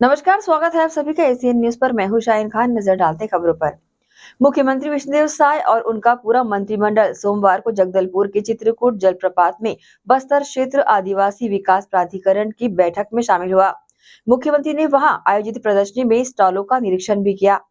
नमस्कार, स्वागत है आप सभी का एसीएन न्यूज पर। मैं हूं शाहीन खान। नजर डालते खबरों पर। मुख्यमंत्री विष्णुदेव साय और उनका पूरा मंत्रिमंडल सोमवार को जगदलपुर के चित्रकूट जलप्रपात में बस्तर क्षेत्र आदिवासी विकास प्राधिकरण की बैठक में शामिल हुआ। मुख्यमंत्री ने वहां आयोजित प्रदर्शनी में स्टॉलों का निरीक्षण भी किया।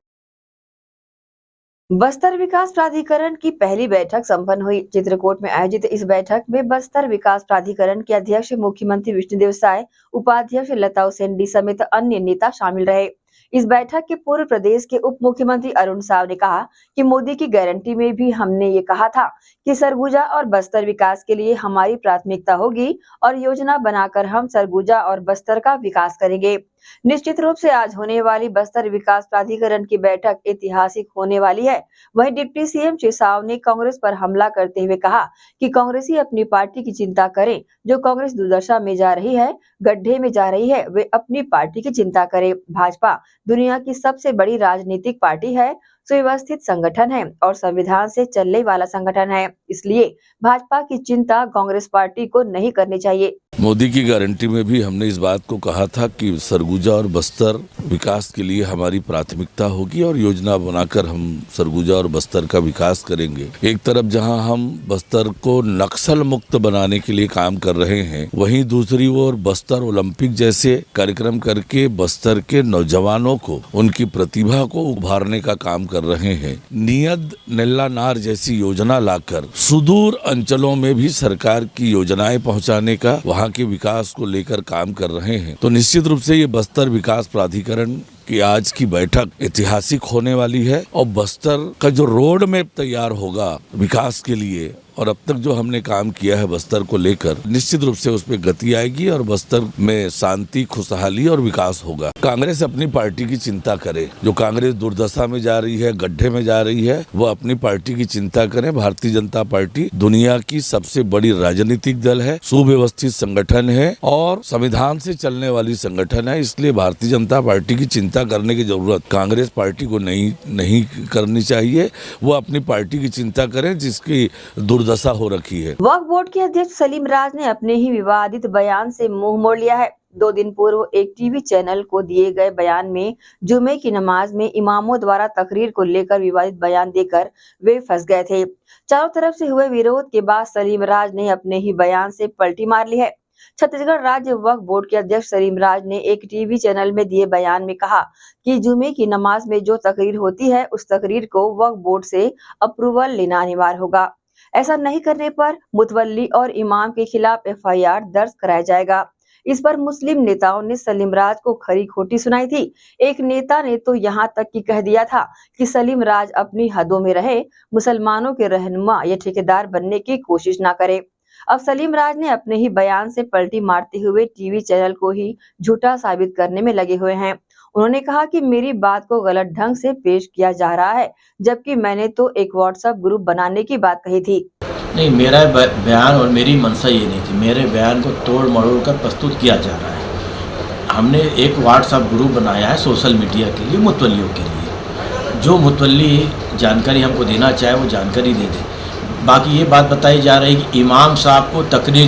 बस्तर विकास प्राधिकरण की पहली बैठक संपन्न हुई। चित्रकूट में आयोजित इस बैठक में बस्तर विकास प्राधिकरण के अध्यक्ष मुख्यमंत्री विष्णुदेव साय, उपाध्यक्ष लता उसेंडी समेत अन्य नेता शामिल रहे। इस बैठक के पूर्व प्रदेश के उप मुख्यमंत्री अरुण साव ने कहा कि मोदी की गारंटी में भी हमने ये कहा था कि सरगुजा और बस्तर विकास के लिए हमारी प्राथमिकता होगी और योजना बनाकर हम सरगुजा और बस्तर का विकास करेंगे। निश्चित रूप से आज होने वाली बस्तर विकास प्राधिकरण की बैठक ऐतिहासिक होने वाली है। वहीं डिप्टी सीएम श्री साव ने कांग्रेस पर हमला करते हुए कहा कि कांग्रेसी अपनी पार्टी की चिंता करें। जो कांग्रेस दुर्दशा में जा रही है, गड्ढे में जा रही है, वे अपनी पार्टी की चिंता करे। भाजपा दुनिया की सबसे बड़ी राजनीतिक पार्टी है, सुव्यवस्थित संगठन है और संविधान से चलने वाला संगठन है। इसलिए भाजपा की चिंता कांग्रेस पार्टी को नहीं करनी चाहिए। मोदी की गारंटी में भी हमने इस बात को कहा था कि सरगुजा और बस्तर विकास के लिए हमारी प्राथमिकता होगी और योजना बनाकर हम सरगुजा और बस्तर का विकास करेंगे। एक तरफ जहां हम बस्तर को नक्सल मुक्त बनाने के लिए काम कर रहे हैं, वहीं दूसरी ओर बस्तर ओलंपिक जैसे कार्यक्रम करके बस्तर के नौजवानों को उनकी प्रतिभा को उभारने का काम कर रहे हैं। नियत नेल्ला नार जैसी योजना लाकर सुदूर अंचलों में भी सरकार की योजनाएं पहुंचाने का, वहां के विकास को लेकर काम कर रहे हैं। तो निश्चित रूप से ये बस्तर विकास प्राधिकरण की आज की बैठक ऐतिहासिक होने वाली है और बस्तर का जो रोड मैप तैयार होगा विकास के लिए और अब तक जो हमने काम किया है बस्तर को लेकर, निश्चित रूप से उसमें गति आएगी और बस्तर में शांति, खुशहाली और विकास होगा। कांग्रेस अपनी पार्टी की चिंता करे। जो कांग्रेस दुर्दशा में जा रही है, गड्ढे में जा रही है, वो अपनी पार्टी की चिंता करें। भारतीय जनता पार्टी दुनिया की सबसे बड़ी राजनीतिक दल है, सुव्यवस्थित संगठन है और संविधान से चलने वाली संगठन है। इसलिए भारतीय जनता पार्टी की चिंता करने की जरूरत कांग्रेस पार्टी को नहीं करनी चाहिए। वो अपनी पार्टी की चिंता करें जिसकी दशा हो रखी है। वक्फ बोर्ड के अध्यक्ष सलीम राज ने अपने ही विवादित बयान से मुंह मोड़ लिया है। 2 दिन पूर्व एक टीवी चैनल को दिए गए बयान में जुमे की नमाज में इमामों द्वारा तकरीर को लेकर विवादित बयान देकर वे फंस गए थे। चारों तरफ से हुए विरोध के बाद सलीम राज ने अपने ही बयान से पलटी मार ली है। छत्तीसगढ़ राज्य वक्फ बोर्ड के अध्यक्ष सलीम राज ने एक टीवी चैनल में दिए बयान में कहा कि जुमे की नमाज में जो तकरीर होती है, उस तकरीर को वक्फ बोर्ड से अप्रूवल लेना अनिवार्य होगा। ऐसा नहीं करने पर मुतवल्ली और इमाम के खिलाफ एफआईआर दर्ज कराया जाएगा। इस पर मुस्लिम नेताओं ने सलीम राज को खरी खोटी सुनाई थी। एक नेता ने तो यहाँ तक कि कह दिया था कि सलीम राज अपनी हदों में रहे, मुसलमानों के रहनुमा या ठेकेदार बनने की कोशिश ना करे। अब सलीम राज ने अपने ही बयान से पलटी मारते हुए टीवी चैनल को ही झूठा साबित करने में लगे हुए हैं। उन्होंने कहा कि मेरी बात को गलत ढंग से पेश किया जा रहा है, जबकि मैंने तो एक व्हाट्सएप ग्रुप बनाने की बात कही थी। नहीं, मेरा बयान और मेरी मंशा ये नहीं थी। मेरे बयान को तोड़ मरोड़ कर प्रस्तुत किया जा रहा है। हमने एक व्हाट्सएप ग्रुप बनाया है सोशल मीडिया के लिए, मुतवल्लियों के लिए। जो मुतवल्ली जानकारी हमको देना चाहे वो जानकारी दे दे। बाकी ये बात बताई जा रही है कि इमाम साहब को तकरीर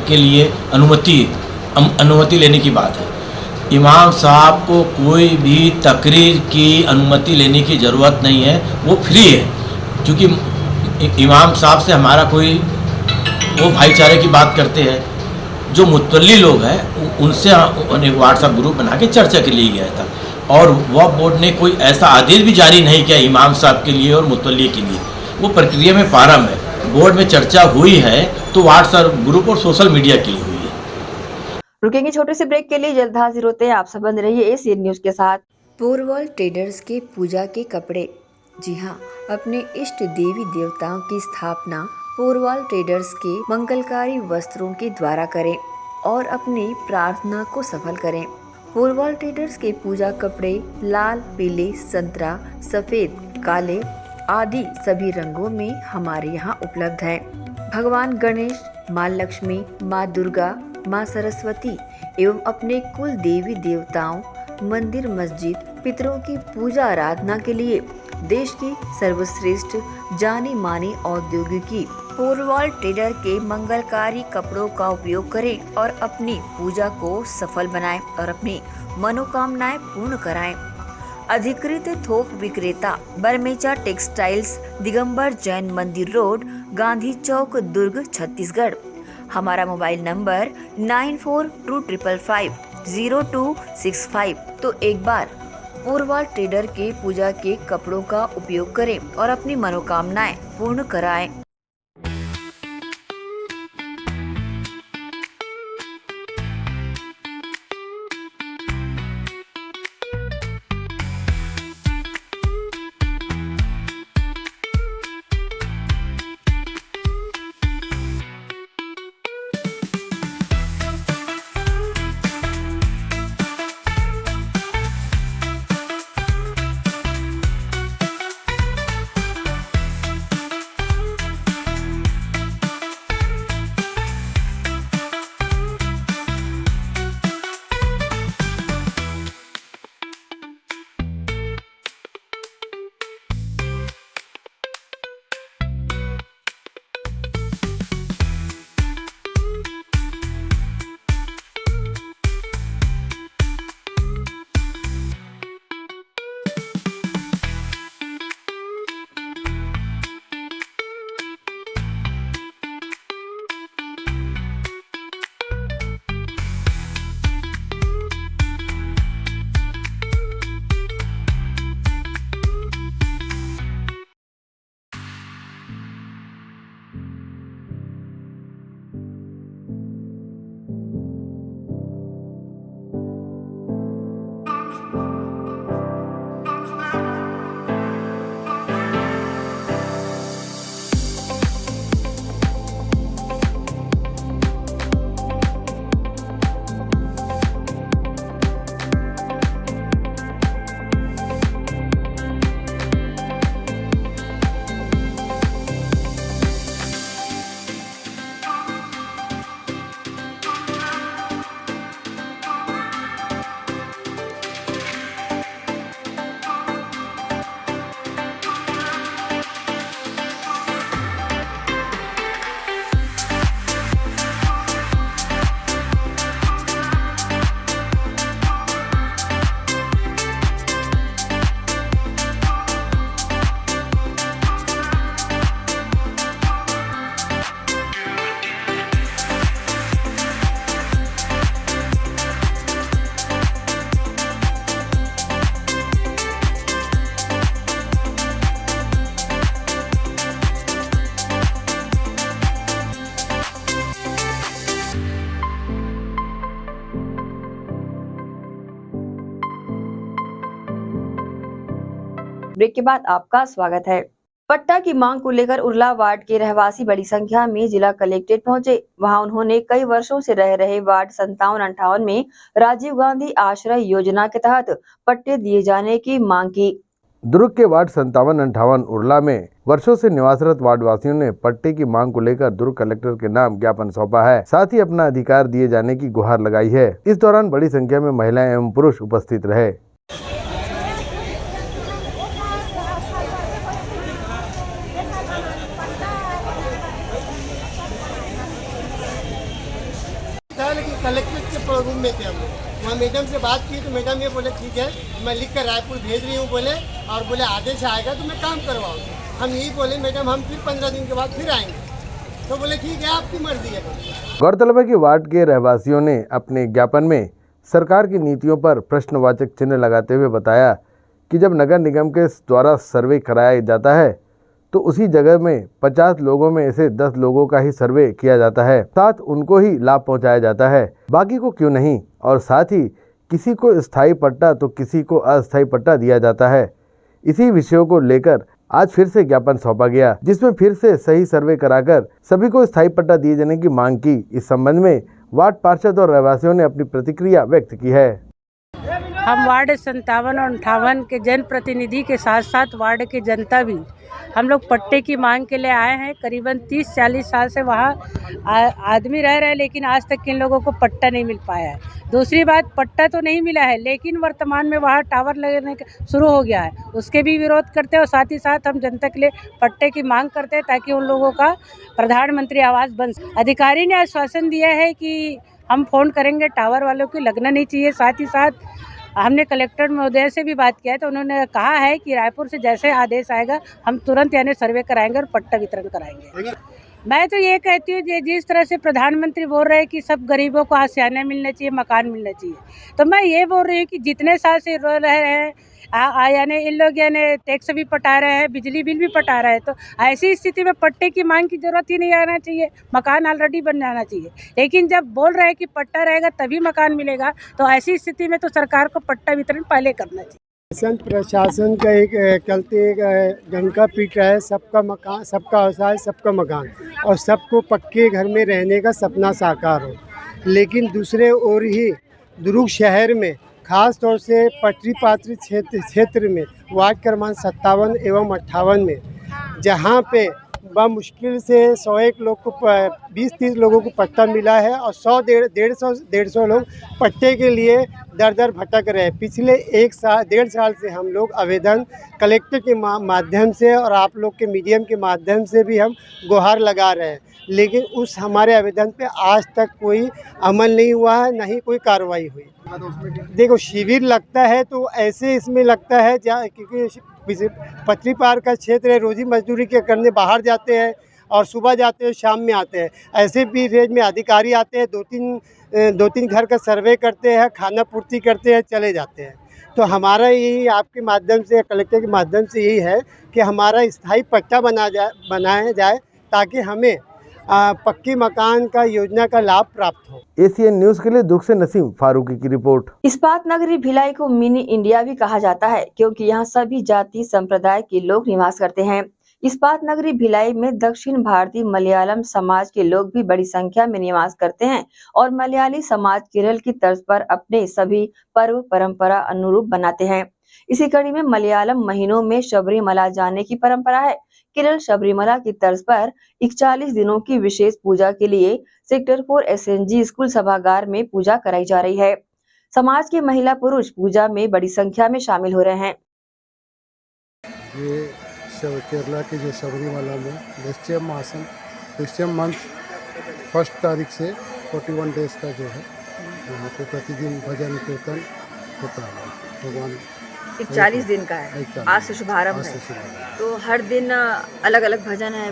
के लिए अनुमति लेने की बात है। इमाम साहब को कोई भी तकरीर की अनुमति लेने की ज़रूरत नहीं है, वो फ्री है। क्योंकि इमाम साहब से हमारा कोई, वो भाईचारे की बात करते हैं। जो मुतवल्ली लोग हैं उनसे एक व्हाट्सएप ग्रुप बना के चर्चा के लिए गया था और वक्फ बोर्ड ने कोई ऐसा आदेश भी जारी नहीं किया इमाम साहब के लिए और मुतवल्ली के लिए। वो प्रक्रिया में प्रारंभ है। बोर्ड में चर्चा हुई है तो व्हाट्सएप ग्रुप और सोशल मीडिया के लिए हुई है। रुकेंगे छोटे से ब्रेक के लिए, जल्द हाजिर होते हैं। आप सब बने रहिए एसीएन न्यूज के साथ। पोरवल ट्रेडर्स के पूजा के कपड़े। जी हाँ, अपने इष्ट देवी देवताओं की स्थापना पोरवल ट्रेडर्स के मंगलकारी वस्त्रों के द्वारा करें और अपनी प्रार्थना को सफल करें। पोरवल ट्रेडर्स के पूजा कपड़े लाल, पीले, संतरा, सफेद, काले आदि सभी रंगों में हमारे यहाँ उपलब्ध हैं। भगवान गणेश, माँ लक्ष्मी, माँ दुर्गा, माँ सरस्वती एवं अपने कुल देवी देवताओं, मंदिर, मस्जिद, पितरों की पूजा आराधना के लिए देश की सर्वश्रेष्ठ जानी मानी औद्योगिकी पोरवाल ट्रेडर के मंगलकारी कपड़ों का उपयोग करें और अपनी पूजा को सफल बनाएं और अपनी मनोकामनाएं पूर्ण कराएं। अधिकृत थोक विक्रेता बरमेचा टेक्सटाइल्स, दिगंबर जैन मंदिर रोड, गांधी चौक, दुर्ग, छत्तीसगढ़। हमारा मोबाइल नंबर 9425550265। तो एक बार पोरवाल ट्रेडर के पूजा के कपड़ों का उपयोग करें और अपनी मनोकामनाएं पूर्ण कराएं। ब्रेक के बाद आपका स्वागत है। पट्टा की मांग को लेकर उरला वार्ड के रहवासी बड़ी संख्या में जिला कलेक्ट्रेट पहुंचे। वहां उन्होंने कई वर्षों से रह रहे वार्ड 57-58 में राजीव गांधी आश्रय योजना के तहत पट्टे दिए जाने की मांग की। दुर्ग के वार्ड 57-58 उरला में वर्षों से निवासरत वार्डवासियों ने पट्टे की मांग को लेकर दुर्ग कलेक्टर के नाम ज्ञापन सौंपा है, साथ ही अपना अधिकार दिए जाने की गुहार लगाई है। इस दौरान बड़ी संख्या में महिलाएं एवं पुरुष उपस्थित रहे। कलेक्ट्रेट के रूम में थे हम लोग, वहाँ मैडम से बात की तो मैडम ये बोले ठीक है मैं लिख कर रायपुर भेज रही हूँ बोले, और बोले आदेश आएगा तो मैं काम करवाऊँगी। हम यही बोले मैडम हम फिर 15 दिन के बाद फिर आएंगे, तो बोले ठीक है आपकी मर्जी है। गौरतलब है कि वार्ड के रहवासियों ने अपने ज्ञापन में सरकार की नीतियों पर प्रश्नवाचक चिन्ह लगाते हुए बताया कि जब नगर निगम के द्वारा सर्वे कराया जाता है तो उसी जगह में 50 लोगों में से 10 लोगों का ही सर्वे किया जाता है, साथ उनको ही लाभ पहुंचाया जाता है, बाकी को क्यों नहीं। और साथ ही किसी को स्थायी पट्टा तो किसी को अस्थायी पट्टा दिया जाता है। इसी विषयों को लेकर आज फिर से ज्ञापन सौंपा गया, जिसमें फिर से सही सर्वे कराकर सभी को स्थायी पट्टा दिए जाने की मांग की। इस संबंध में वार्ड पार्षद और रहवासियों ने अपनी प्रतिक्रिया व्यक्त की है। हम वार्ड 57 और 58 के जनप्रतिनिधि के साथ साथ वार्ड के जनता भी हम लोग पट्टे की मांग के लिए आए हैं। करीबन 30-40 साल से वहाँ आदमी रह रहे हैं, लेकिन आज तक इन लोगों को पट्टा नहीं मिल पाया है। दूसरी बात, पट्टा तो नहीं मिला है, लेकिन वर्तमान में वहाँ टावर लगने शुरू हो गया है, उसके भी विरोध करते हैं। और साथ ही साथ हम जनता के लिए पट्टे की मांग करते हैं ताकि उन लोगों का प्रधानमंत्री आवास बन सके। अधिकारी ने आश्वासन दिया है कि हम फ़ोन करेंगे, टावर वालों की लगना नहीं चाहिए। साथ ही साथ हमने कलेक्टर महोदय से भी बात किया है, तो उन्होंने कहा है कि रायपुर से जैसे आदेश आएगा हम तुरंत यानी सर्वे कराएंगे और पट्टा वितरण कराएंगे। मैं तो ये कहती हूँ कि जिस तरह से प्रधानमंत्री बोल रहे हैं कि सब गरीबों को आशियाना मिलना चाहिए, मकान मिलना चाहिए, तो मैं ये बोल रही हूँ कि जितने साल से रह रहे हैं यानी इन लोग यानी टैक्स भी पटा रहे हैं, बिजली बिल भी पटा रहे हैं, तो ऐसी स्थिति में पट्टे की मांग की जरूरत ही नहीं आना चाहिए। मकान ऑलरेडी बन जाना चाहिए। लेकिन जब बोल रहे हैं कि पट्टा रहेगा तभी मकान मिलेगा, तो ऐसी स्थिति में तो सरकार को पट्टा वितरण पहले करना चाहिए। प्रशासन का एक चलते डंका पीट रहा है, सबका मकान, सबका व्यवसाय, सबका मकान, और सबको पक्के घर में रहने का सपना साकार हो। लेकिन दूसरे ओर ही दुर्ग शहर में खास तौर से पटरी पात्री क्षेत्र में वार्ड क्रमांक 57 एवं 58 में, जहां पे मुश्किल से 101 लोग को 20-30 लोगों को पट्टा मिला है और 100-150 लोग पट्टे के लिए दर दर भटक रहे हैं। पिछले 1-1.5 साल से हम लोग आवेदन कलेक्टर के माध्यम से और आप लोग के मीडियम के माध्यम से भी हम गुहार लगा रहे हैं, लेकिन उस हमारे आवेदन पे आज तक कोई अमल नहीं हुआ है, ना ही कोई कार्रवाई हुई। देखो, शिविर लगता है तो ऐसे इसमें लगता है क्योंकि पटरी पार का क्षेत्र है, रोजी मजदूरी के करने बाहर जाते हैं और सुबह जाते हैं, शाम में आते हैं। ऐसे भी रेंज में अधिकारी आते हैं, दो तीन घर का सर्वे करते हैं, खाना पूर्ति करते हैं, चले जाते हैं। तो हमारा यही आपके माध्यम से, कलेक्टर के माध्यम से यही है कि हमारा स्थायी पट्टा बनाया जाए ताकि हमें पक्की मकान का योजना का लाभ प्राप्त हो। एसीएन न्यूज़ के लिए दुर्ग से नसीम फारूकी की रिपोर्ट। इस्पात नगरी भिलाई को मिनी इंडिया भी कहा जाता है, क्योंकि यहाँ सभी जाति संप्रदाय के लोग निवास करते हैं। इस्पात नगरी भिलाई में दक्षिण भारतीय मलयालम समाज के लोग भी बड़ी संख्या में निवास करते हैं और मलयाली समाज केरल की तर्ज पर अपने सभी पर्व परंपरा अनुरूप बनाते हैं। इसी कड़ी में मलयालम महीनों में शबरीमला जाने की परंपरा है। केरल शबरीमला की तर्ज पर 41 दिनों की विशेष पूजा के लिए सेक्टर 4 SNG स्कूल सभागार में पूजा कराई जा रही है। समाज के महिला पुरुष पूजा में बड़ी संख्या में शामिल हो रहे हैं। ये केरला की जो शबरीमला में निश्चय मंथ 1 तारीख से 41 डेज का जो है यहाँ पे प्रतिदिन भजन कीर्तन होता है। भगवान 41 दिन का है, आज से शुभारंभ है, तो हर दिन अलग अलग भजन है।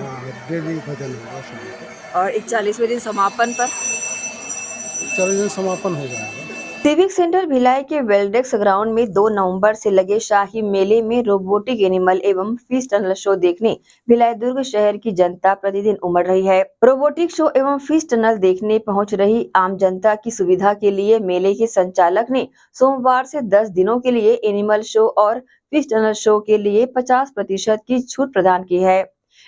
डेली भजन होगा और 41वें दिन समापन पर 40 दिन समापन हो जाएगा। सिविक सेंटर भिलाई के वेल्डेक्स ग्राउंड में 2 नवंबर से लगे शाही मेले में रोबोटिक एनिमल एवं फिश टनल शो देखने भिलाई दुर्ग शहर की जनता प्रतिदिन उमड़ रही है। रोबोटिक शो एवं फिश टनल देखने पहुंच रही आम जनता की सुविधा के लिए मेले के संचालक ने सोमवार से 10 दिनों के लिए एनिमल शो और फिश टनल शो के लिए 50% की छूट प्रदान की है।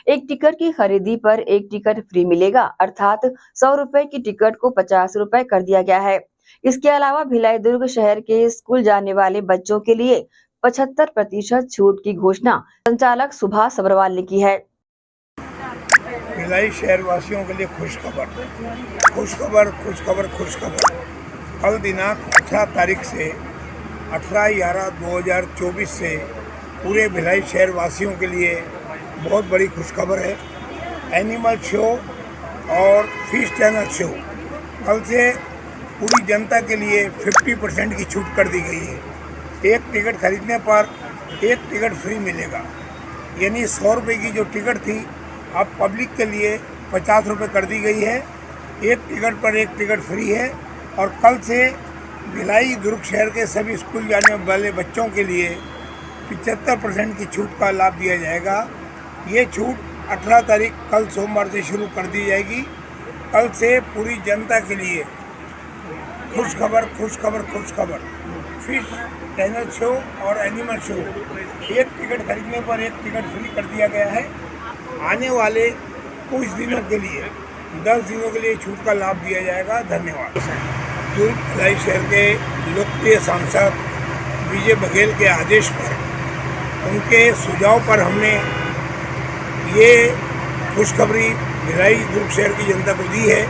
एक टिकट की खरीदी पर एक टिकट फ्री मिलेगा, अर्थात 100 रुपए की टिकट को 50 रुपए कर दिया गया है। इसके अलावा भिलाई दुर्ग शहर के स्कूल जाने वाले बच्चों के लिए 75% छूट की घोषणा संचालक सुभाष सब्रवाल ने की है। भिलाई शहर वासियों के लिए खुशखबर। कल दिनांक 18 तारीख से 18/11/2024 से पूरे भिलाई शहर वासियों के लिए बहुत बड़ी खुशखबर है। एनिमल शो और फिश टनल शो कल से पूरी जनता के लिए 50% की छूट कर दी गई है। एक टिकट खरीदने पर एक टिकट फ्री मिलेगा, यानी 100 रुपये की जो टिकट थी अब पब्लिक के लिए 50 रुपये कर दी गई है। एक टिकट पर एक टिकट फ्री है और कल से भिलाई दुर्ग शहर के सभी स्कूल जाने वाले बच्चों के लिए 75% की छूट का लाभ दिया जाएगा। ये छूट 18 तारीख कल सोमवार से शुरू कर दी जाएगी। कल से पूरी जनता के लिए खुशखबर। फिश टनल शो और एनिमल शो एक टिकट खरीदने पर एक टिकट फ्री कर दिया गया है। आने वाले कुछ दिनों के लिए 10 दिनों के लिए छूट का लाभ दिया जाएगा। धन्यवाद। दुर्ग भिलाई शहर के लोकप्रिय सांसद विजय बघेल के आदेश पर, उनके सुझाव पर हमने ये खुशखबरी भिलाई दुर्ग शहर की जनता को दी है।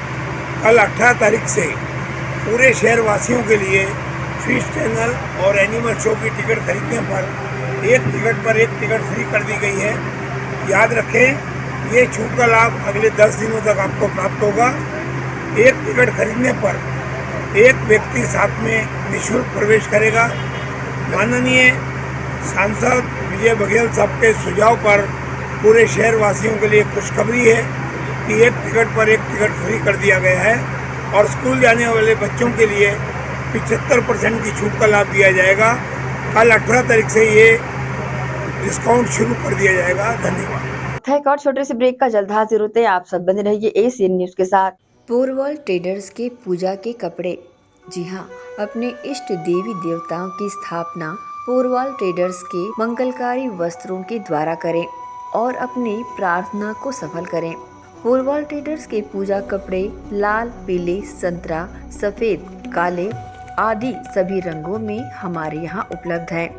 कल 18 तारीख से पूरे शहर वासियों के लिए फिश चैनल और एनिमल शो की टिकट खरीदने पर एक टिकट फ्री कर दी गई है। याद रखें, ये छूट का लाभ अगले 10 दिनों तक आपको प्राप्त होगा। एक टिकट खरीदने पर एक व्यक्ति साथ में निःशुल्क प्रवेश करेगा। माननीय सांसद विजय बघेल साहब के सुझाव पर पूरे शहर वासियों के लिए खुशखबरी है कि एक टिकट फ्री कर दिया गया है और स्कूल जाने वाले बच्चों के लिए 75% की छूट का लाभ दिया जाएगा। कल 18 तारीख से ये डिस्काउंट शुरू कर दिया जाएगा। धन्यवाद। एक और छोटे से ब्रेक का जल्द हाजिर होते हैं। आप सब बने रहिए एसीएन न्यूज के साथ। पोरवाल ट्रेडर्स के पूजा के कपड़े। जी हाँ, अपने इष्ट देवी देवताओं की स्थापना पोरवाल ट्रेडर्स के मंगलकारी वस्त्रों के द्वारा करें और अपनी प्रार्थना को सफल करें। पोरवाल ट्रेडर्स के पूजा कपड़े लाल, पीले, संतरा, सफेद, काले आदि सभी रंगों में हमारे यहाँ उपलब्ध हैं।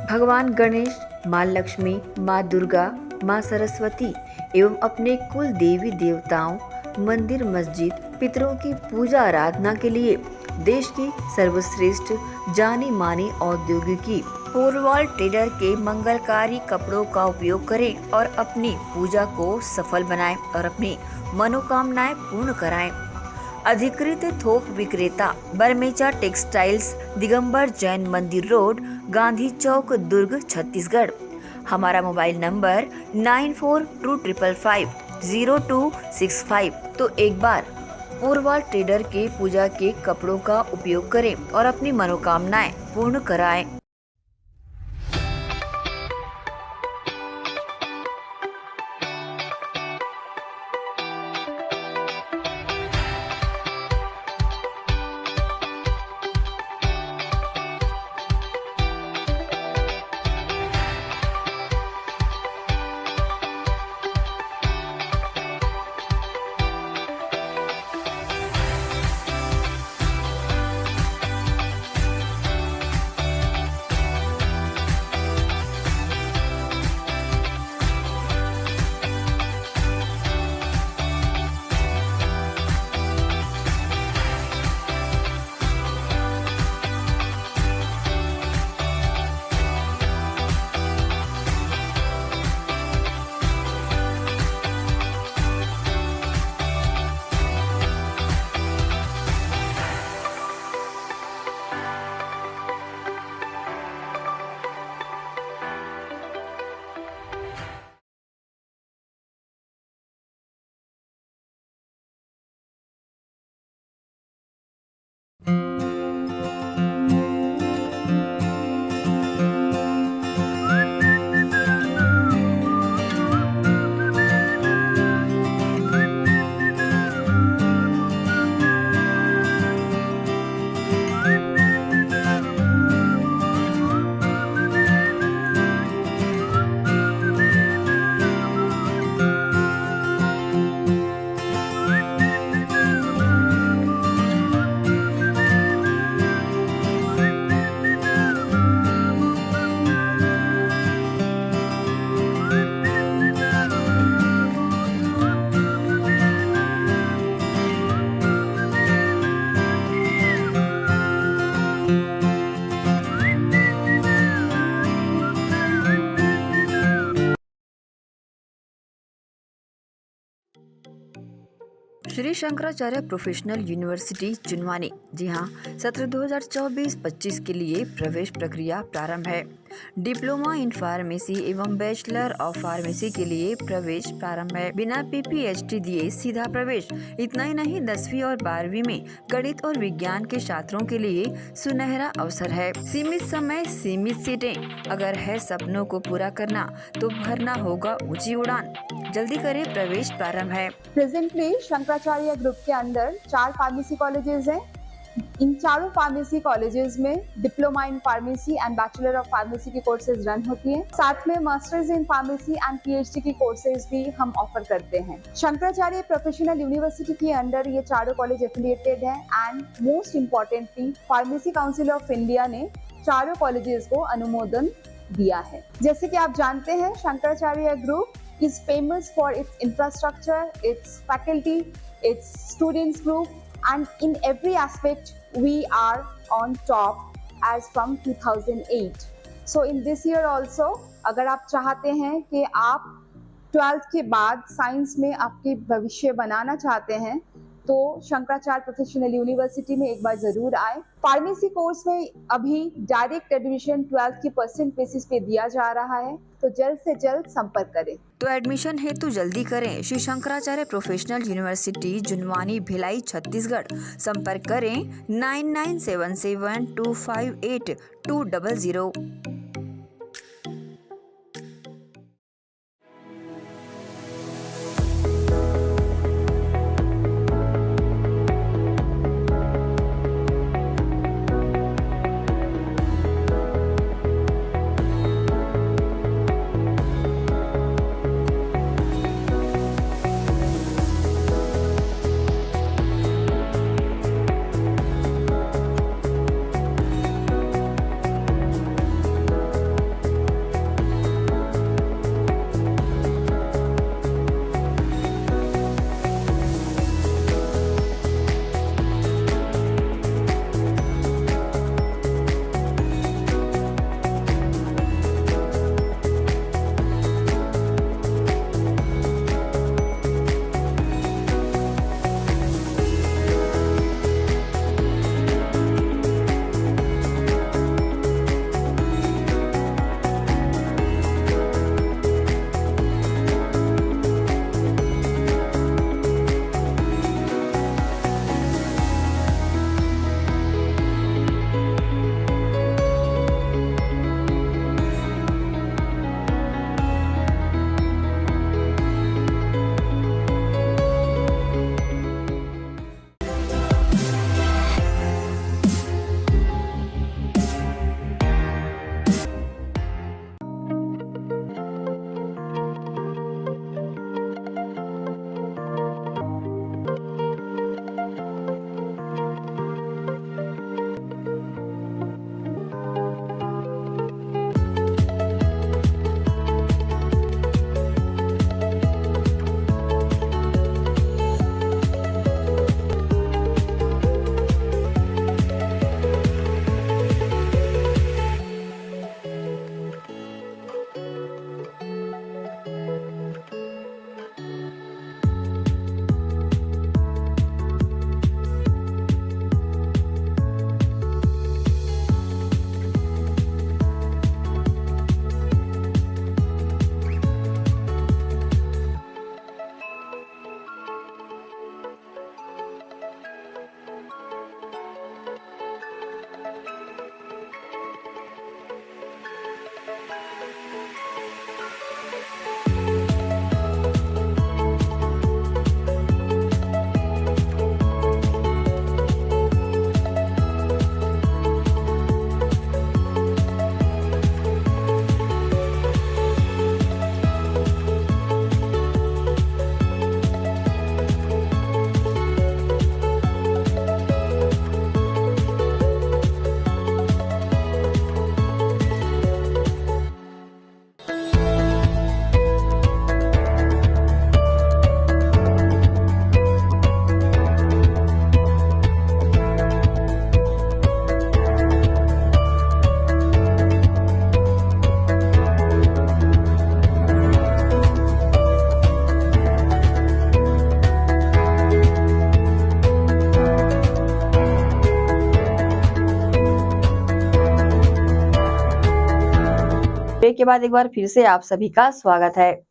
भगवान गणेश, माँ लक्ष्मी, माँ दुर्गा, माँ सरस्वती एवं अपने कुल देवी देवताओं, मंदिर, मस्जिद, पितरों की पूजा आराधना के लिए देश की सर्वश्रेष्ठ जानी मानी औद्योगिकी पोरवाल ट्रेडर के मंगलकारी कपड़ों का उपयोग करें और अपनी पूजा को सफल बनाएं और अपनी मनोकामनाएं पूर्ण कराएं। अधिकृत थोक विक्रेता बरमेचा टेक्सटाइल्स, दिगंबर जैन मंदिर रोड, गांधी चौक, दुर्ग, छत्तीसगढ़। हमारा मोबाइल नंबर 9425550265। तो एक बार पोरवाल ट्रेडर के पूजा के कपड़ों का उपयोग करें और अपनी मनोकामनाएं पूर्ण कराएं। Shri Shankaracharya professional university Junwani. जी हाँ, सत्र 2024-25 के लिए प्रवेश प्रक्रिया प्रारंभ है। डिप्लोमा इन फार्मेसी एवं बैचलर ऑफ फार्मेसी के लिए प्रवेश प्रारंभ है। बिना PPHD दिए सीधा प्रवेश। इतना ही नहीं, 10वीं और 12वीं में गणित और विज्ञान के छात्रों के लिए सुनहरा अवसर है। सीमित समय, सीमित सीटें। अगर है सपनों को पूरा करना तो भरना होगा ऊंची उड़ान। जल्दी करें, प्रवेश प्रारंभ है। प्रेजेंटली शंकराचार्य ग्रुप के अंदर 4 फार्मेसी कॉलेजेस हैं। इन चारों फार्मेसी कॉलेजेस में diploma in pharmacy and bachelor of pharmacy की कोर्सेज रन होती हैं। साथ में masters in pharmacy and PhD की कोर्सेज भी हम ऑफर करते हैं। शंकराचार्य प्रोफेशनल यूनिवर्सिटी के अंदर ये चारों कॉलेज एफिलिएटेड हैं and most importantly pharmacy council of India ने चारों कॉलेजेस को अनुमोदन दिया है। जैसे कि आप जानते हैं, Shankaracharya group is famous for its infrastructure, its faculty, its students group, and in every aspect we are on top as from 2008. So in this year also, अगर आप चाहते हैं कि आप 12th के बाद साइंस में आपके भविष्य बनाना चाहते हैं तो शंकराचार्य प्रोफेशनल यूनिवर्सिटी में एक बार जरूर आए। फार्मेसी कोर्स में अभी डायरेक्ट एडमिशन 12th की परसेंट बेसिस पे दिया जा रहा है, तो जल्द से जल्द संपर्क करें। तो एडमिशन हेतु जल्दी करें श्री शंकराचार्य प्रोफेशनल यूनिवर्सिटी, जुनवानी, भिलाई, छत्तीसगढ़। संपर्क करें 9977258200। ब्रेक के बाद एक बार फिर से आप सभी का स्वागत है।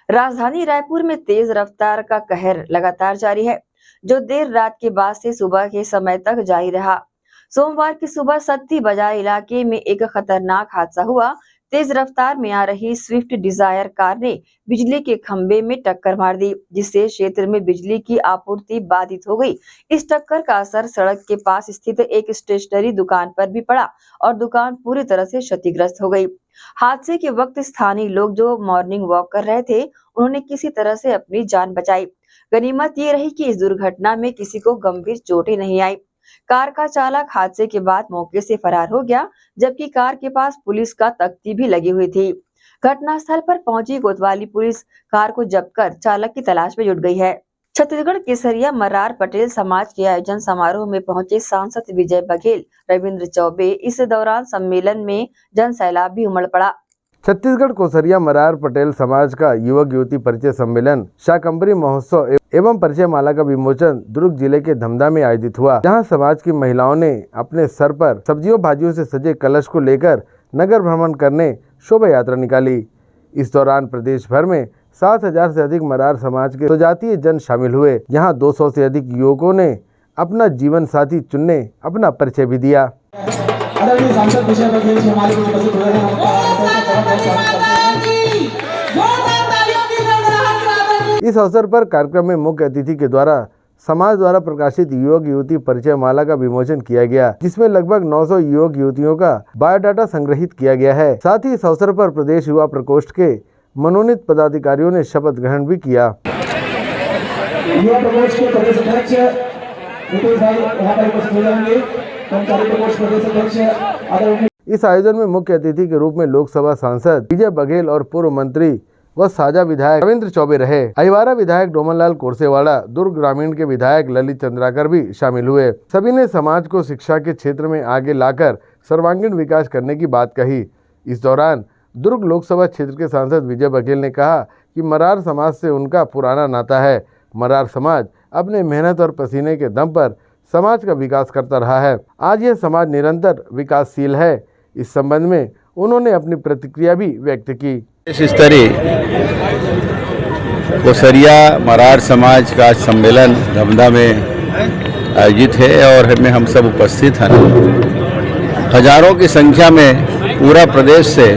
राजधानी रायपुर में तेज रफ्तार का कहर लगातार जारी है, जो देर रात के बाद से सुबह के समय तक जारी रहा। सोमवार की सुबह सत्ती बाजार इलाके में एक खतरनाक हादसा हुआ। तेज रफ्तार में आ रही स्विफ्ट डिजायर कार ने बिजली के खंभे में टक्कर मार दी, जिससे क्षेत्र में बिजली की आपूर्ति बाधित हो गई। इस टक्कर का असर सड़क के पास स्थित एक स्टेशनरी दुकान पर भी पड़ा और दुकान पूरी तरह से क्षतिग्रस्त हो गई। हादसे के वक्त स्थानीय लोग जो मॉर्निंग वॉक कर रहे थे, उन्होंने किसी तरह से अपनी जान बचाई। गनीमत ये रही कि इस दुर्घटना में किसी को गंभीर चोटें नहीं आई। कार का चालक हादसे के बाद मौके से फरार हो गया, जबकि कार के पास पुलिस का तख्ती भी लगी हुई थी। घटनास्थल पर पहुंची कोतवाली पुलिस कार को जब्त कर चालक की तलाश में जुट गई है। छत्तीसगढ़ केसरिया मरार पटेल समाज के आयोजन समारोह में पहुंचे सांसद विजय बघेल, रविंद्र चौबे। इस दौरान सम्मेलन में जन सैलाब भी उमड़ पड़ा। छत्तीसगढ़ कोसरिया मरार पटेल समाज का युवक युवती परिचय सम्मेलन, शाकंभरी महोत्सव एवं परिचय माला का विमोचन दुर्ग जिले के धमधा में आयोजित हुआ, जहां समाज की महिलाओं ने अपने सर पर सब्जियों भाजियों से सजे कलश को लेकर नगर भ्रमण करने शोभा यात्रा निकाली। इस दौरान प्रदेश भर में 7,000 से अधिक मरार समाज के स्वजातीय जन शामिल हुए। यहाँ 200 से अधिक युवकों ने अपना जीवन साथी चुनने अपना परिचय भी दिया। इस अवसर पर कार्यक्रम में मुख्य अतिथि के द्वारा समाज द्वारा प्रकाशित युवक युवती परिचय माला का विमोचन किया गया, जिसमें लगभग 900 युवक युवतियों का बायोडाटा संग्रहित किया गया है। साथ ही इस अवसर पर प्रदेश युवा प्रकोष्ठ के मनोनीत पदाधिकारियों ने शपथ ग्रहण भी किया। युवा प्रकोष्ठ के प्रदेश अध्यक्ष नितेश भाई यहाँ पर उपस्थित हो जाएंगे। कर्मचारी प्रकोष्ठ प्रदेश अध्यक्ष इस आयोजन में मुख्य अतिथि के रूप में लोकसभा सांसद विजय बघेल और पूर्व मंत्री व साझा विधायक रविंद्र चौबे रहे। अहिवारा विधायक डोमनलाल कोरसेवाड़ा, दुर्ग ग्रामीण के विधायक ललित चंद्राकर भी शामिल हुए। सभी ने समाज को शिक्षा के क्षेत्र में आगे लाकर सर्वांगीण विकास करने की बात कही। इस दौरान दुर्ग लोकसभा क्षेत्र के सांसद विजय बघेल ने कहा कि मरार समाज से उनका पुराना नाता है। मरार समाज अपने मेहनत और पसीने के दम पर समाज का विकास करता रहा है। आज यह समाज निरंतर विकासशील है। इस संबंध में उन्होंने अपनी प्रतिक्रिया भी व्यक्त की। इस स्तरीय कोसरिया मरार समाज का सम्मेलन धमधा में आयोजित है और में हम सब उपस्थित हैं। हजारों की संख्या में पूरा प्रदेश से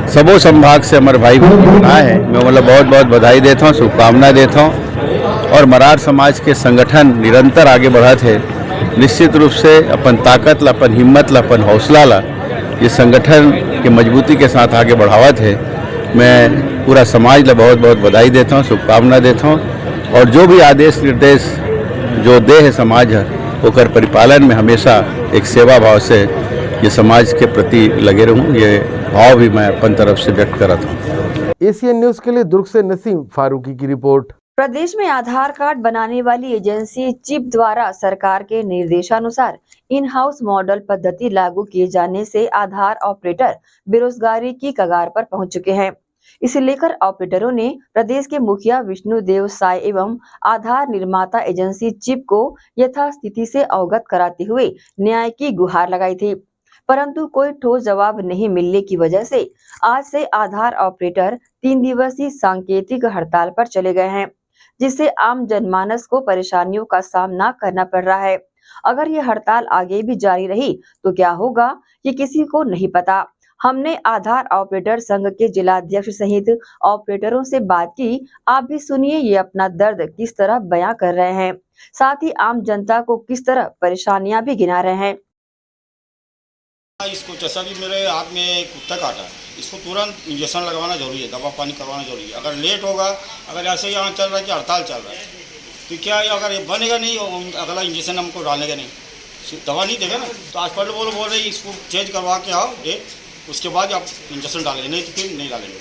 सबो संभाग से हमारे भाई आए हैं। मैं मतलब बहुत बहुत बधाई देता हूँ, शुभकामना देता हूँ। और मरार समाज के संगठन निरंतर आगे बढ़त है। निश्चित रूप से अपन ताकत ला, अपन हिम्मत ला, अपन हौसला ला ये संगठन के मजबूती के साथ आगे बढ़ावत है। मैं पूरा समाज ला बहुत बहुत बधाई देता हूँ, शुभकामना देता हूँ। और जो भी आदेश निर्देश जो दे है समाज होकर परिपालन में हमेशा एक सेवा भाव से ये समाज के प्रति लगे रहूँ, ये भाव भी मैं अपन तरफ से व्यक्त करता हूँ। एशियन न्यूज़ के लिए दुर्ग से नसीम फारूकी की रिपोर्ट। प्रदेश में आधार कार्ड बनाने वाली एजेंसी चिप द्वारा सरकार के निर्देशानुसार इन हाउस मॉडल पद्धति लागू किए जाने से आधार ऑपरेटर बेरोजगारी की कगार पर पहुंच चुके हैं। इसे लेकर ऑपरेटरों ने प्रदेश के मुखिया विष्णुदेव साय एवं आधार निर्माता एजेंसी चिप को यथास्थिति से अवगत कराते हुए न्याय की गुहार लगाई थी, परंतु कोई ठोस जवाब नहीं मिलने की वजह से आज से आधार ऑपरेटर 3 दिवसीय सांकेतिक हड़ताल पर चले गए हैं, जिससे आम जनमानस को परेशानियों का सामना करना पड़ रहा है। अगर ये हड़ताल आगे भी जारी रही तो क्या होगा ये किसी को नहीं पता। हमने आधार ऑपरेटर संघ के जिलाध्यक्ष सहित ऑपरेटरों से बात की। आप भी सुनिए ये अपना दर्द किस तरह बयां कर रहे हैं, साथ ही आम जनता को किस तरह परेशानियां भी गिना रहे हैं। इसको जैसा भी मेरे हाथ में कुत्ता काटा, इसको तुरंत इंजेक्शन लगवाना जरूरी है, दवा पानी करवाना जरूरी है। अगर लेट होगा, अगर ऐसे यहाँ चल रहा है कि हड़ताल चल रहा है, तो क्या अगर ये बनेगा नहीं, अगला इंजेक्शन हमको डालेगा नहीं, दवा नहीं देगा ना। तो हॉस्पिटल बोल रहे इसको चेंज करवा के आओ डेट, उसके बाद आप इंजेक्शन डालेंगे, नहीं तो फिर नहीं डालेंगे।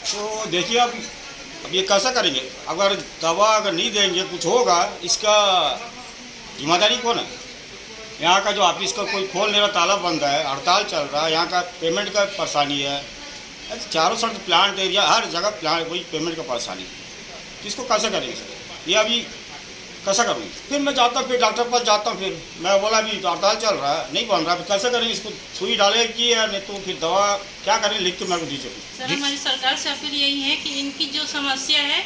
तो देखिए अब ये कैसा करेंगे। अगर दवा अगर नहीं देंगे कुछ होगा, इसका जिम्मेदारी कौन है? यहाँ का जो ऑफिस का कोई खोल नहीं रहा, ताला बंद है, हड़ताल चल रहा है, यहाँ का पेमेंट का परेशानी है। चारों साइड प्लांट एरिया, हर जगह प्लांट वही पेमेंट का परेशानी है। तो इसको कैसे करेंगे सर? ये अभी कैसा करूँगी? फिर मैं जाता हूँ, फिर डॉक्टर पास जाता हूँ, फिर मैं बोला अभी हड़ताल चल रहा है, नहीं बन रहा, फिर कैसे करेंगे? इसको सुई डाले कि या नहीं तो फिर दवा क्या करें, लिख के मेरे को दीजिए। सर हमारी सरकार से अपील यही है कि इनकी जो समस्या है,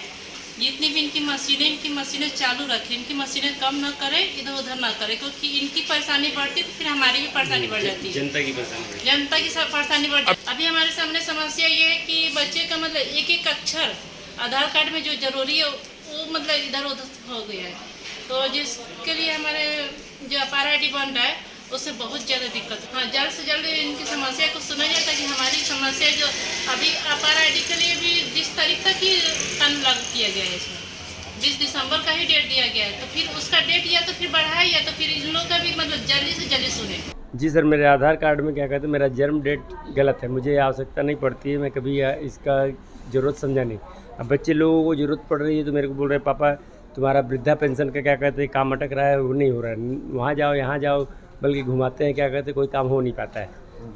जितनी भी इनकी मशीनें चालू रखें, इनकी मशीनें कम ना करें, इधर उधर ना करें, क्योंकि इनकी परेशानी बढ़ती तो फिर हमारी भी परेशानी बढ़ जाती है, जनता की परेशानी बढ़ जाती है। अभी हमारे सामने समस्या ये है कि बच्चे का मतलब एक एक अक्षर आधार कार्ड में जो जरूरी है वो मतलब इधर उधर हो गया है। तो जिसके लिए हमारे जो अपार ID बन रहा है उससे बहुत ज़्यादा दिक्कत है। हाँ, जल्द से जल्द इनकी समस्या को सुना जाता है कि हमारी समस्या जो अभी अपार ID के लिए भी जिस तारीख तक ही कानून लागू किया गया है इसमें, 20 दिसंबर का ही डेट दिया गया है, तो फिर उसका डेट या तो फिर बढ़ाए या तो फिर इन लोग का भी मतलब जल्दी से जल्दी सुने। जी सर, मेरे आधार कार्ड में क्या कहते हैं, मेरा जन्म डेट गलत है, मुझे आवश्यकता नहीं पड़ती है, मैं कभी इसका ज़रूरत समझा नहीं। अब बच्चे लोगों को ज़रूरत पड़ रही है तो मेरे को बोल रहे पापा तुम्हारा वृद्धा पेंशन का क्या कहते हैं काम अटक रहा है, वो नहीं हो रहा है, वहाँ जाओ यहाँ जाओ, बल्कि घुमाते हैं, क्या कहते हैं कोई काम हो नहीं पाता है।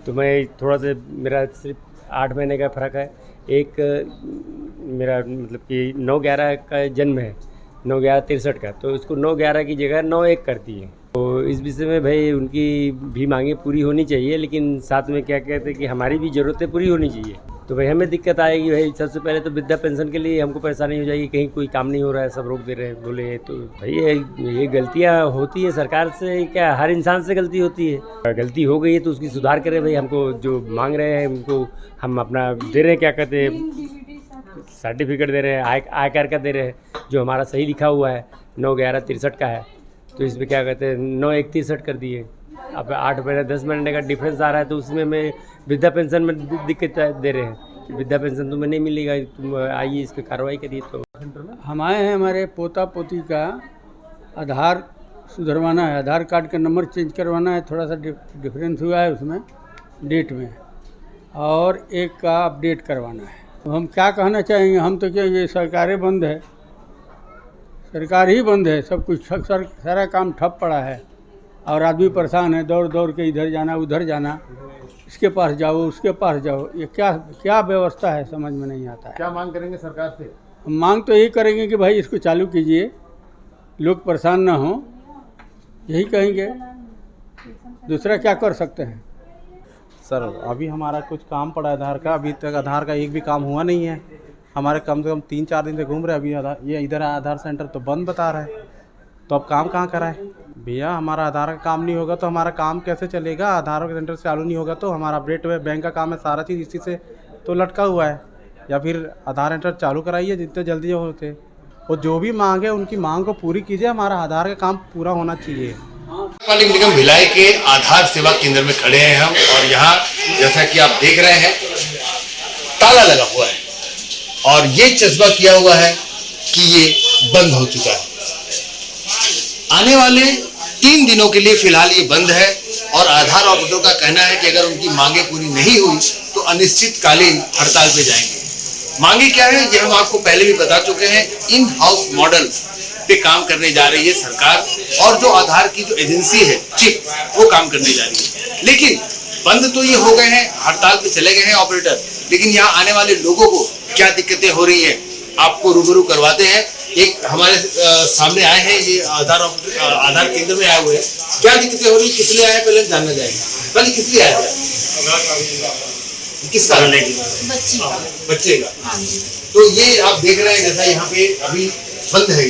तो मैं थोड़ा सा, मेरा सिर्फ 8 महीने का फ़र्क है। एक मेरा मतलब कि 9/11 का जन्म है, 9/11/63 का, तो उसको 9/11 की जगह 9/1 कर दिए। तो इस विषय में भाई उनकी भी मांगें पूरी होनी चाहिए, लेकिन साथ में क्या कहते हैं कि हमारी भी ज़रूरतें पूरी होनी चाहिए। तो भाई हमें दिक्कत आएगी, भाई सबसे पहले तो वृद्धा पेंशन के लिए हमको परेशानी हो जाएगी, कहीं कोई काम नहीं हो रहा है, सब रोक दे रहे हैं, बोले तो भाई ये गलतियाँ होती है सरकार से, क्या हर इंसान से गलती होती है। गलती हो गई है तो उसकी सुधार करें भाई, हमको जो मांग रहे हैं उनको हम अपना दे रहे हैं, क्या कहते हैं सर्टिफिकेट दे रहे हैं, आय कर का दे रहे हैं, जो हमारा सही लिखा हुआ है 9/11/63 का है, तो इसमें क्या कहते हैं 9/1/63 कर दिए। अब 8 महीने 10 महीने का डिफरेंस आ रहा है, तो उसमें मैं वृद्धा पेंशन में दिक्कत दे रहे हैं कि वृद्धा पेंशन तुम्हें नहीं मिलेगा, तुम आइए इस पर कार्रवाई करिए। तो हम आए हैं, हमारे पोता पोती का आधार सुधरवाना है, आधार कार्ड का नंबर चेंज करवाना है, थोड़ा सा डिफरेंस हुआ है उसमें डेट में, और एक का अपडेट करवाना है। तो हम क्या कहना चाहेंगे, हम तो क्या, ये सरकारें बंद है, सरकार ही बंद है, सब कुछ सारा काम ठप पड़ा है, और आदमी परेशान है, दौड़ दौड़ के इधर जाना उधर जाना, इसके पास जाओ उसके पास जाओ, ये क्या व्यवस्था है समझ में नहीं आता है। क्या मांग करेंगे सरकार से? हम मांग तो यही करेंगे कि भाई इसको चालू कीजिए, लोग परेशान ना हो, यही कहेंगे, दूसरा क्या कर सकते हैं। सर अभी हमारा कुछ काम पड़ा आधार का, अभी तक आधार का एक भी काम हुआ नहीं है, हमारे कम से कम 3-4 दिन से घूम रहे हैं। अभी ये इधर आधार सेंटर तो बंद बता रहा है, तो अब काम कहाँ कराए भैया? हमारा आधार का काम नहीं होगा तो हमारा काम कैसे चलेगा? आधार सेंटर चालू नहीं होगा तो हमारा अपडेट हुआ, बैंक का काम है, सारा चीज़ इसी से तो लटका हुआ है। या फिर आधार सेंटर चालू कराइए जितने जल्दी होते, और जो भी मांग है उनकी मांग को पूरी कीजिए, हमारा आधार का काम पूरा होना चाहिए। नगर निगम भिलाई के आधार सेवा केंद्र में खड़े हैं हम, और यहाँ जैसा कि आप देख रहे हैं ताला लगा हुआ है और ये चस्पा किया हुआ है कि ये बंद हो चुका है। आने वाले 3 दिनों के लिए फिलहाल ये बंद है, और आधार ऑपरेटरों का कहना है कि अगर उनकी मांगे पूरी नहीं हुई तो अनिश्चितकालीन हड़ताल पे जाएंगे। मांगे क्या है ये हम आपको पहले भी बता चुके हैं। इन हाउस मॉडल पे काम करने जा रही है सरकार, और जो आधार की जो एजेंसी है चिप, वो काम करने जा रही है। लेकिन बंद तो ये हो गए हैं, हड़ताल पे चले गए हैं ऑपरेटर, लेकिन यहाँ आने वाले लोगों को क्या दिक्कतें हो रही हैं आपको रूबरू करवाते हैं। एक हमारे सामने आए हैं, ये आधार केंद्र में आए हुए हैं, क्या दिक्कतें हो रही है, किस लिए आए पहले जानना चाहेंगे। पहले किस लिए आए थे? किस कारण? बच्चे का। तो ये आप देख रहे हैं जैसा यहाँ पे अभी बंद है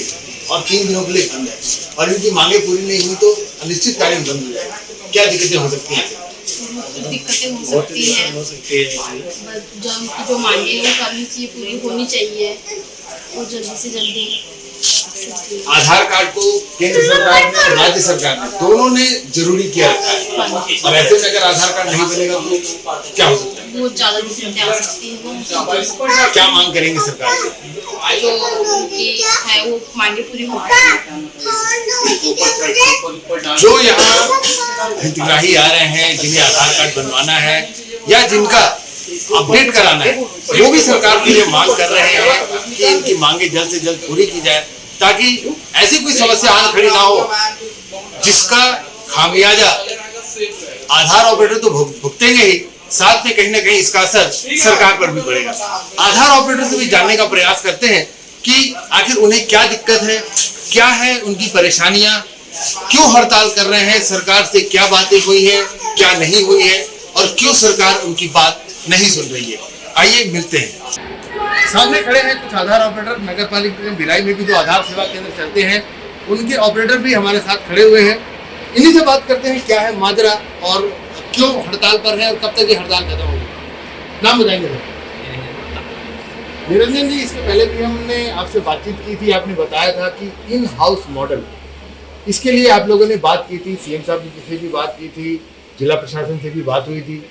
और 3 दिनों के लिए बंद है, और इनकी मांगे पूरी नहीं हुई तो अनिश्चितकालीन बंद हो जाएगा। क्या दिक्कतें हो सकती हैं? दिक्कतें हो सकती है, जो मांगे वो करनी चाहिए, पूरी होनी चाहिए, और जल्दी से जल्दी। आधार कार्ड को केंद्र सरकार ने और राज्य सरकार ने दोनों ने जरूरी किया है, और ऐसे में अगर आधार कार्ड नहीं बनेगा तो क्या हो सकता है? बहुत ज्यादा दिक्कतें आ सकती है। क्या मांग करेंगे सरकार से? जो उनकी है वो मांगे पूरी होनी चाहिए। जो यहाँ हितग्राही आ रहे हैं, जिन्हें आधार कार्ड बनवाना है या जिनका अपडेट कराना है, वो भी सरकार के लिए मांग कर रहे हैं कि इनकी मांगे जल्द से जल्द पूरी की जाए, ताकि ऐसी कोई समस्या आन खड़ी ना हो जिसका खामियाजा आधार ऑपरेटर तो भुगतेंगे ही, साथ में कहीं ना कहीं इसका असर सरकार पर भी पड़ेगा। आधार ऑपरेटर से भी जानने का प्रयास करते हैं कि आखिर उन्हें क्या दिक्कत है, क्या है उनकी परेशानियां, क्यों हड़ताल कर रहे हैं, सरकार से क्या बातें हुई है, क्या नहीं हुई है, और क्यों सरकार उनकी बात नहीं सुन रही है। आइए मिलते हैं। सामने खड़े हैं कुछ आधार ऑपरेटर, नगर पालिका भिलाई में भी जो आधार सेवा केंद्र चलते हैं उनके ऑपरेटर भी हमारे साथ खड़े हुए हैं। इन्हीं से बात करते हैं क्या है माजरा और क्यों हड़ताल पर है और कब तक ये हड़ताल खत्म होगी। नाम बताएंगे सर? निरंजन जी, इसके पहले भी हमने आपसे बातचीत की थी, आपने बताया था कि इन हाउस मॉडल, इसके लिए आप लोगों ने बात की थी, सीएम साहब जी से भी बात की थी, जिला प्रशासन से भी बात हुई थी।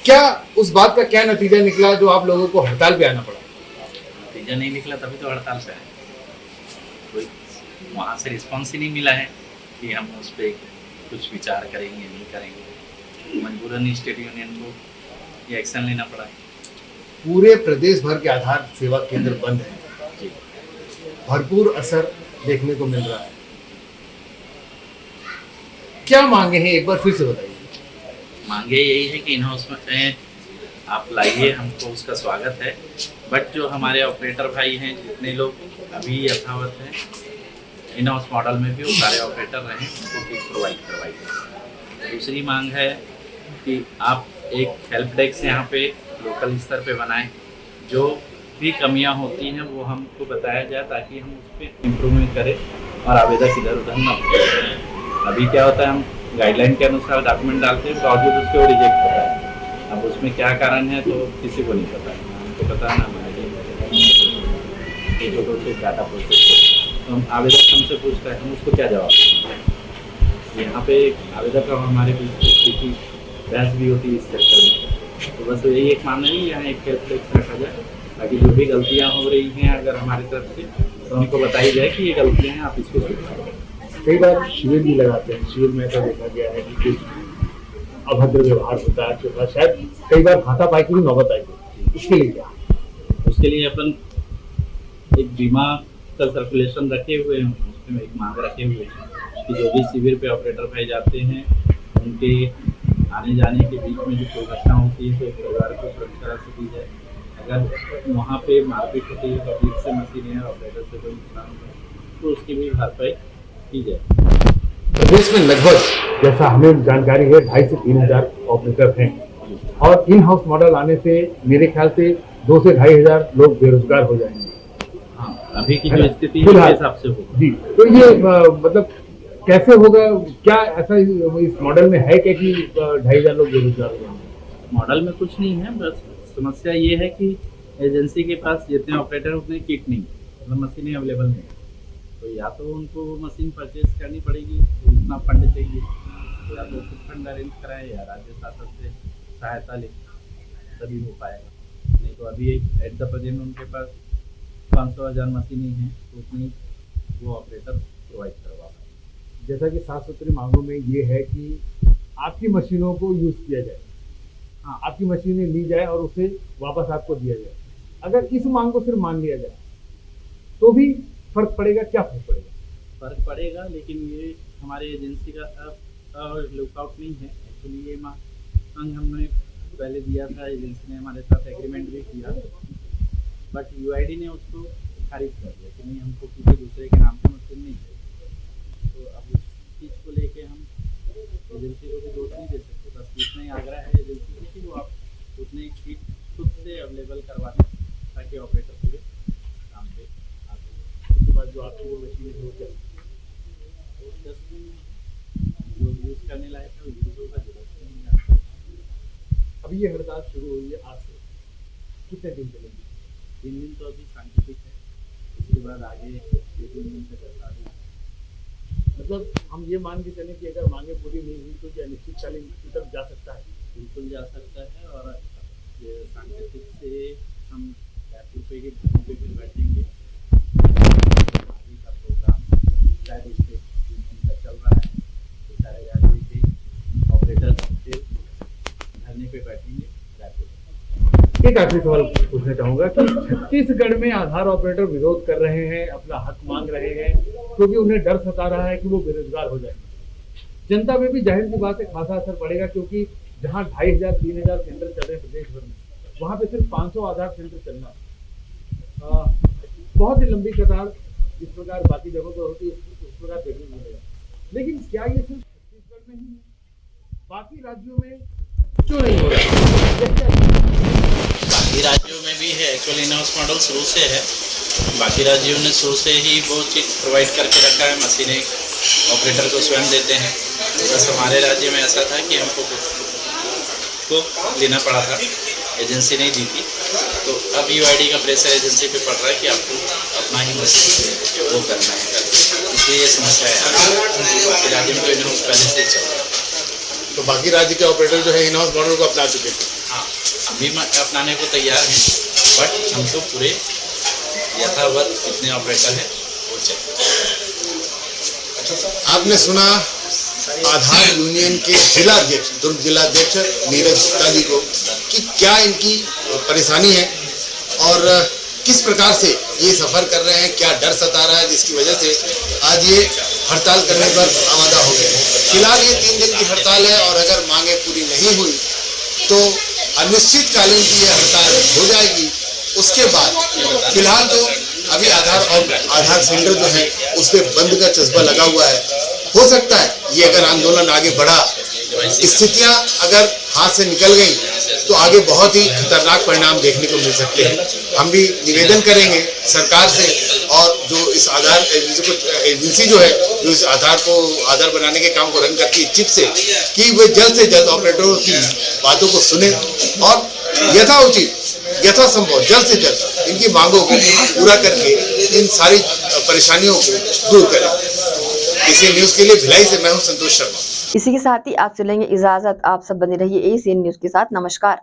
क्या उस बात का क्या नतीजा निकला जो आप लोगों को हड़ताल पे आना पड़ा? नतीजा नहीं निकला तभी तो हड़ताल पे आए। कोई वहाँ से रिस्पॉन्स ही नहीं मिला है कि हम उस पर कुछ विचार करेंगे नहीं करेंगे। मजबूरन स्टेट यूनियन को ये एक्शन लेना पड़ा है। पूरे प्रदेश भर के आधार सेवा केंद्र बंद है, भरपूर असर देखने को मिल रहा है। क्या मांगे हैं, एक बार फिर से बताइए। मांगे यही है कि इन हाउस में आप लाइए, हमको उसका स्वागत है। बट जो हमारे ऑपरेटर भाई हैं, जितने लोग अभी यथावत हैं इन हाउस मॉडल में भी वो सारे ऑपरेटर रहें, उनको किट प्रोवाइड करवाइए। दूसरी मांग है कि आप एक हेल्प डेस्क यहाँ पे लोकल स्तर पे बनाएं, जो भी कमियां होती हैं वो हमको बताया जाए ताकि हम उस पर इम्प्रूवमेंट करें और आवेदक इधर उधर न हो। अभी क्या होता है, हम गाइडलाइन के अनुसार डॉक्यूमेंट डालते हैं, बावजूद उसके वो रिजेक्ट होता है। अब उसमें क्या कारण है तो किसी को नहीं पता, हमको पता है ना हमारे डाटा प्रोसेस। तो हम आवेदक हमसे पूछता है, हम उसको क्या जवाब दें। यहाँ पे आवेदक और हमारे बीच की बहस भी होती है इस सेक्टर में। तो बस यही एक मानना है कि यहाँ एक हेल्प डेस्क रखा जाए ताकि जो भी गलतियाँ हो रही हैं अगर हमारी तरफ से तो उनको बताई जाए कि ये गलतियाँ हैं, आप इसको सुधारें। कई बार शिविर भी लगाते हैं, शिविर में ऐसा देखा गया है कि कुछ अभद्र व्यवहार होता है आपके पास, शायद कई बार हाथापाई की भी नौबत आई है, इसके लिए क्या? उसके लिए अपन एक बीमा का सर्कुलेशन रखे हुए हैं, उसमें एक मांग रखे हुए हैं कि जो भी शिविर पे ऑपरेटर भाई जाते हैं उनके आने जाने के बीच में जो कोई घटना होती है तो परिवार को सुरक्षा से दी जाए। अगर वहाँ पे मारपीट होती है पब्लिक से, मशीन और ऑपरेटर से कोई नुकसान होता है तो उसकी भी भरपाई की जाए। प्रदेश में लगभग, जैसा हमें जानकारी है, 2,500 से 3,000 ऑपरेटर हैं और इन हाउस मॉडल आने से मेरे ख्याल से 2,000 से 2,500 लोग बेरोजगार हो जाएंगे। हाँ, अभी की जो स्थिति है उस हिसाब से होगा। जी, तो ये मतलब कैसे होगा? क्या ऐसा इस मॉडल में है क्या कि 2,500 लोग बेरोजगार हो जाएंगे? मॉडल में कुछ नहीं है, बस समस्या ये है कि एजेंसी के पास जितने ऑपरेटर उतने किट नहीं, मतलब मशीनें अवेलेबल नहीं। तो या तो उनको वो मशीन परचेज करनी पड़ेगी, तो उतना फंड चाहिए, तो या तो कुछ फंड अरेंज कराएं या राज्य शासन से सहायता लें, तभी हो पाएगा। नहीं तो अभी एट द प्रेजेंट उनके पास 500,000 मशीनें हैं, तो उतनी वो ऑपरेटर प्रोवाइड करवा पाए। जैसा कि 7 सूत्री मांगों में ये है कि आपकी मशीनों को यूज़ किया जाए, हाँ, आपकी मशीनें ली जाए और उसे वापस आपको दिया जाए। अगर इस मांग को सिर्फ मान लिया जाए तो भी फर्क पड़ेगा? क्या फर्क पड़ेगा? फर्क पड़ेगा, लेकिन ये हमारे एजेंसी का लुकआउट नहीं है। एक्चुअली ये मांग हमने पहले दिया था, एजेंसी ने हमारे साथ एग्रीमेंट भी किया, बट यूआईडी ने उसको खारिज कर दिया कि नहीं, हमको किसी दूसरे के नाम पर मशीन नहीं चाहिए। तो अब उस चीज़ को लेके हम एजेंसी को भी दोष नहीं दे सकते। बस इतना ही आग्रह है एजेंसी से कि वो आप उतने किट खुद से अवेलेबल करवा दें ताकि ऑपरेटर पूरे काम पे आ सके। उसके बाद जो आपकी वो मशीन है वो जो यूज़ करने लायक है वो यूज़ होगा, जरूरत नहीं है। अभी ये हड़ताल शुरू हुई है आज से, कितने दिन चलेगी? 3 दिन तो अभी सांकेतिक है, उसके बाद आगे 2-3 दिन से चलता है। मतलब हम ये मान के चलें कि अगर मांगे पूरी नहीं हुई तो क्या अनिश्चितकालीन की तरफ जा सकता है? बिल्कुल जा सकता है, और सांकेतिक से हम रायपुर पे ही धरने पे फिर बैठेंगे। आगे का प्रोग्राम शायद स्टेट यूनियन का चल रहा है, तो सारे राज्य के ऑपरेटर्स फिर धरने पे बैठेंगे रायपुर। एक आखिरी सवाल पूछना चाहूँगा कि छत्तीसगढ़ में आधार ऑपरेटर विरोध कर रहे हैं, अपना हक मांग रहे हैं क्योंकि उन्हें डर सता रहा है कि वो बेरोजगार हो जाएंगे। जनता में भी जाहिर सी बात है खासा असर पड़ेगा, क्योंकि जहाँ 2,500-3,000 सेंटर चल रहे हैं प्रदेश भर में, वहाँ पे सिर्फ 500 आधार सेंटर चलना, बहुत ही लंबी कतार जिस प्रकार बाकी जगहों पर होती है उस प्रकार देखने को मिलेगा। लेकिन क्या ये सिर्फ छत्तीसगढ़ में ही है? बाकी राज्यों में क्यों नहीं हो रहा? बाकी राज्यों में भी है। एक्चुअली इन हाउस मॉडल शुरू से है, बाकी राज्यों ने शुरू से ही वो चीज़ प्रोवाइड करके रखा है, मशीनें ऑपरेटर को स्वयं देते हैं। बस हमारे राज्य में ऐसा था कि हमको को लेना पड़ा था, एजेंसी नहीं दी थी। तो अब यूआईडी का प्रेशर एजेंसी पे पड़ रहा है कि आपको अपना ही मशीन वो करना है, इसलिए ये समस्या है। बाकी राज्य में तो इन हाउस पहले से चल रहा है। तो बाकी राज्य के ऑपरेटर जो है इन हाउस मॉडल को अपना चुके हैं। हाँ, अभी अपनाने को तैयार हैं, बट हम तो पूरे यथावत जितने ऑपरेटर हैं वो आपने सुना आधार यूनियन के जिलाध्यक्ष दुर्ग जिलाध्यक्ष नीरज गुप्ता जी को कि क्या इनकी परेशानी है और किस प्रकार से ये सफर कर रहे हैं, क्या डर सता रहा है जिसकी वजह से आज ये हड़ताल करने पर आमादा हो गए। फिलहाल ये 3 दिन की हड़ताल है और अगर मांगे पूरी नहीं हुई तो अनिश्चितकालीन की ये हड़ताल हो जाएगी। उसके बाद फिलहाल तो अभी आधार सेंटर जो है उस पर बंद का चस्पा लगा हुआ है। हो सकता है ये अगर आंदोलन आगे बढ़ा, स्थितियां अगर हाथ से निकल गई तो आगे बहुत ही खतरनाक परिणाम देखने को मिल सकते हैं। हम भी निवेदन करेंगे सरकार से और जो इस आधार एजेंसी जो है जो इस आधार बनाने के काम को रन करती है चिप से, कि वे जल्द से जल्द ऑपरेटरों की बातों को सुने और यथाउचित यथासंभव जल्द से जल्द इनकी मांगों को पूरा करके इन सारी परेशानियों को दूर करें। एसीएन न्यूज के लिए भिलाई से मैं हूं संतोष शर्मा। इसी के साथ ही आप चलेंगे इजाजत। आप सब बने रहिए एसीएन न्यूज के साथ। नमस्कार।